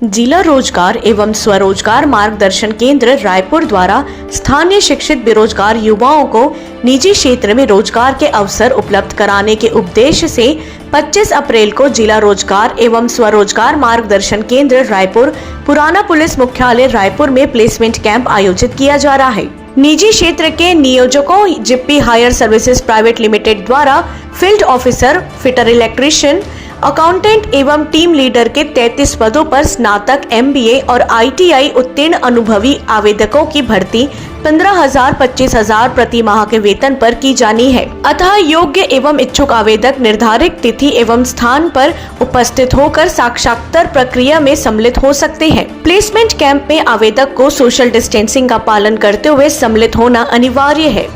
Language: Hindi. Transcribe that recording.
जिला रोजगार एवं स्वरोजगार मार्गदर्शन केंद्र रायपुर द्वारा स्थानीय शिक्षित बेरोजगार युवाओं को निजी क्षेत्र में रोजगार के अवसर उपलब्ध कराने के उद्देश्य से 25 अप्रैल को जिला रोजगार एवं स्वरोजगार मार्गदर्शन केंद्र रायपुर पुराना पुलिस मुख्यालय रायपुर में प्लेसमेंट कैंप आयोजित किया जा रहा है। निजी क्षेत्र के नियोजकों जिप्पी हायर सर्विसेज प्राइवेट लिमिटेड द्वारा field officer, fitter electrician, accountant एवं टीम लीडर के 33 पदों पर स्नातक, MBA और ITI उत्तीर्ण अनुभवी आवेदकों की भर्ती 15,000 25,000 प्रति माह के वेतन पर की जानी है। अतः योग्य एवं इच्छुक आवेदक निर्धारित तिथि एवं स्थान पर उपस्थित होकर साक्षात्कार प्रक्रिया में सम्मिलित हो सकते हैं। प्लेसमेंट कैंप में आवेदक को सोशल डिस्टेंसिंग का पालन करते हुए सम्मिलित होना अनिवार्य है।